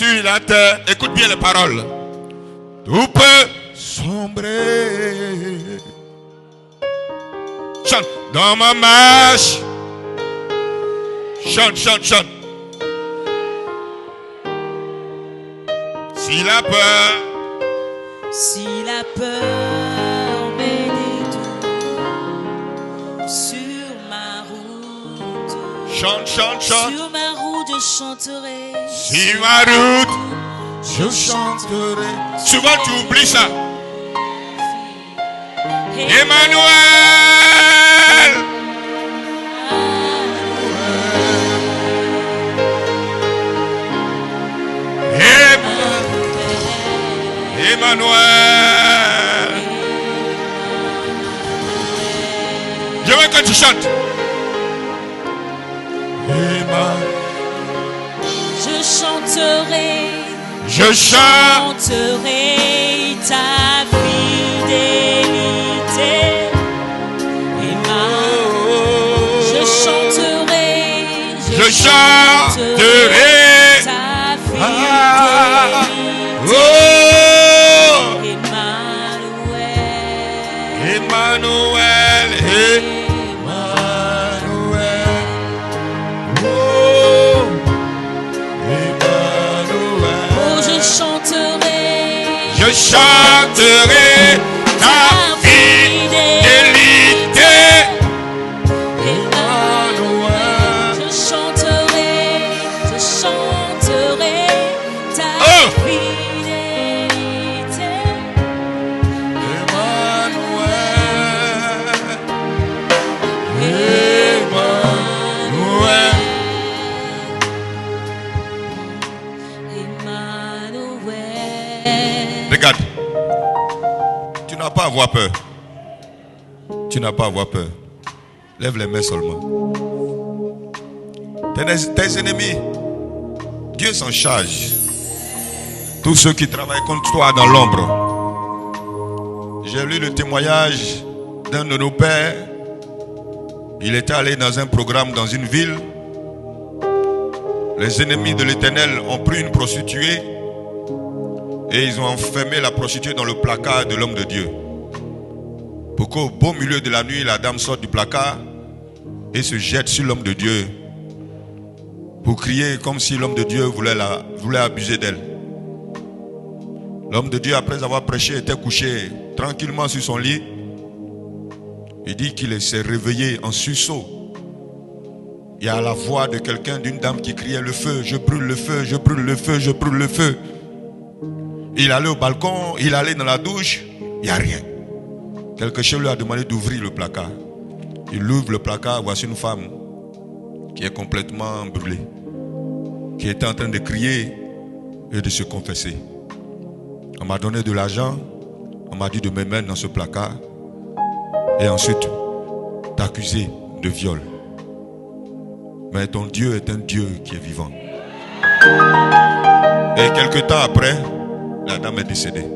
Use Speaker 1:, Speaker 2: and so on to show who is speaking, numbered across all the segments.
Speaker 1: sur la terre. Écoute bien les paroles. Tout peut sombrer. Chante. Dans ma marche. Chante, chante, chante. Si la peur
Speaker 2: met des doutes sur ma route,
Speaker 1: chante, chante, chante.
Speaker 2: sur ma route je chanterai.
Speaker 1: Sur ma route, je chanterai. Souvent tu oublies ça. Emmanuel. Emmanuel. Je veux que tu chantes.
Speaker 2: Je chanterai.
Speaker 1: Je
Speaker 2: chanterai ta fidélité. Je chanterai.
Speaker 1: Je chanterai
Speaker 2: ta fidélité.
Speaker 1: Oh, Emmanuel, Emmanuel, oh, Emmanuel.
Speaker 2: Oh, je chanterai
Speaker 1: ta fidélité. Emmanuel.
Speaker 2: Je chanterai ta fidélité.
Speaker 1: Regarde, tu n'as pas à avoir peur. Tu n'as pas à avoir peur. Lève les mains seulement. Tes ennemis, Dieu s'en charge. Tous ceux qui travaillent contre toi dans l'ombre. J'ai lu le témoignage d'un de nos pères. Il était allé dans un programme dans une ville. Les ennemis de l'Éternel ont pris une prostituée et ils ont enfermé la prostituée dans le placard de l'homme de Dieu. Pour qu'au beau milieu de la nuit, la dame sorte du placard et se jette sur l'homme de Dieu pour crier comme si l'homme de Dieu voulait abuser d'elle. L'homme de Dieu, après avoir prêché, était couché tranquillement sur son lit. Il dit qu'il s'est réveillé en sursaut. Il y a la voix de quelqu'un, d'une dame qui criait le feu, je brûle le feu, je brûle le feu, je brûle le feu. Il allait au balcon, il allait dans la douche, il n'y a rien. Quelque chose lui a demandé d'ouvrir le placard. Il ouvre le placard, voici une femme qui est complètement brûlée, qui était en train de crier et de se confesser. On m'a donné de l'argent, on m'a dit de me mettre dans ce placard et ensuite t'accuser de viol. Mais ton Dieu est un Dieu qui est vivant. Et quelque temps après, la dame est décédée.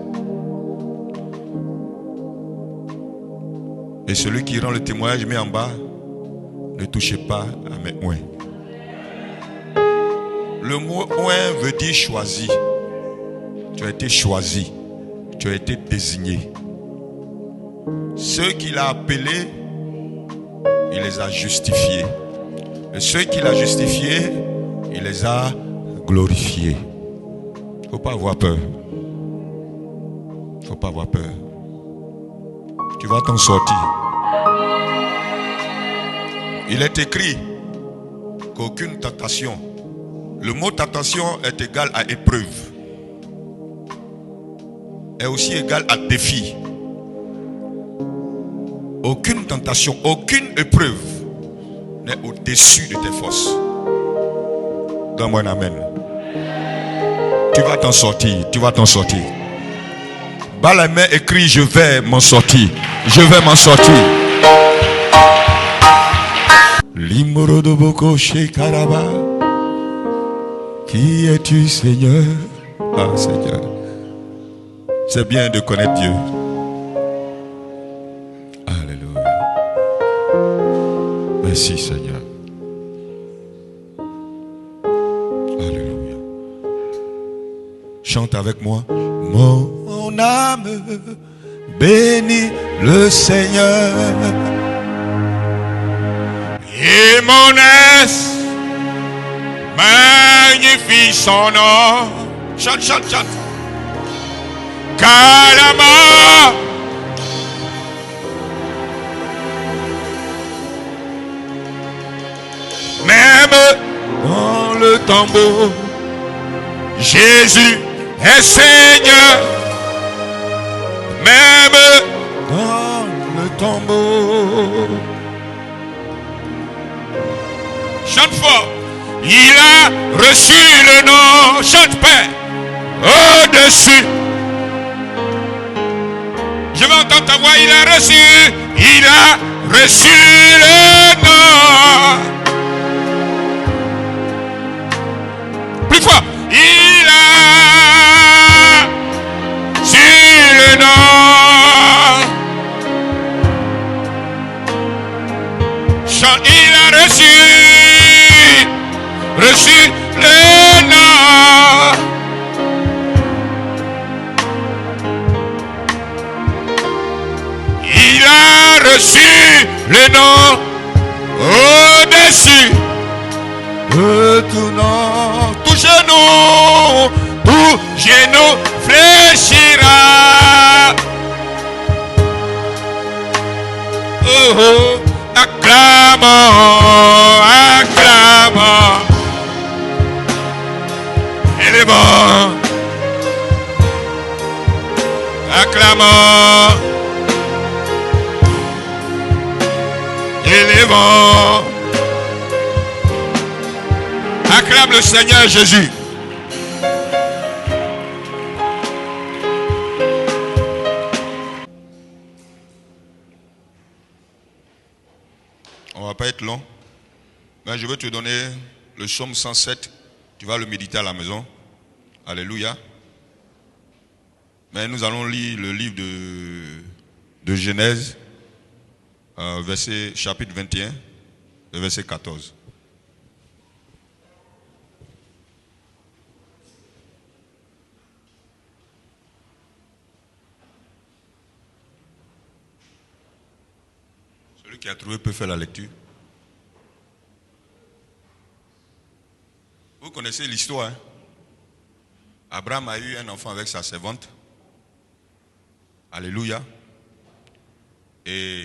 Speaker 1: Et celui qui rend le témoignage met en bas, ne touchez pas à mes oins. Le mot oint veut dire choisi. Tu as été choisi. Tu as été désigné. Ceux qu'il a appelés, il les a justifiés. Et ceux qu'il a justifiés, il les a glorifiés. Il ne faut pas avoir peur. Il ne faut pas avoir peur. Tu vas t'en sortir. Il est écrit qu'aucune tentation, le mot tentation est égal à épreuve, est aussi égal à défi. Aucune tentation, aucune épreuve n'est au-dessus de tes forces. Donne-moi un amen. Tu vas t'en sortir, tu vas t'en sortir. Bas la main, écrit, je vais m'en sortir. Je vais m'en sortir. Limoro de Boko Shekaraba. Qui es-tu, Seigneur? Ah, Seigneur. C'est bien de connaître Dieu. Alléluia. Merci, Seigneur. Alléluia. Chante avec moi. Mon âme bénit le Seigneur. Et mon esprit magnifie son nom. Chante, chante, chante. Calama. Même dans le tombeau, Jésus est Seigneur. Même dans le tombeau. Chante fort. Il a reçu le nom. Chante Père. Au-dessus. Je vais entendre ta voix. Il a reçu le nom. Plus fort. Il a reçu le nom. Chante. Il a reçu le nom. Il a reçu le nom au-dessus de tout nom. Tout genou fléchira. Oh, oh, acclamons, acclamons. Il est bon. Acclamons. Il est bon. Acclame le Seigneur Jésus. On ne va pas être long. Mais je veux te donner le psaume 107. Tu vas le méditer à la maison. Alléluia. Mais nous allons lire le livre de Genèse, chapitre 21, le verset 14. Celui qui a trouvé peut faire la lecture. Vous connaissez l'histoire. Hein? Abraham a eu un enfant avec sa servante. Alléluia. Et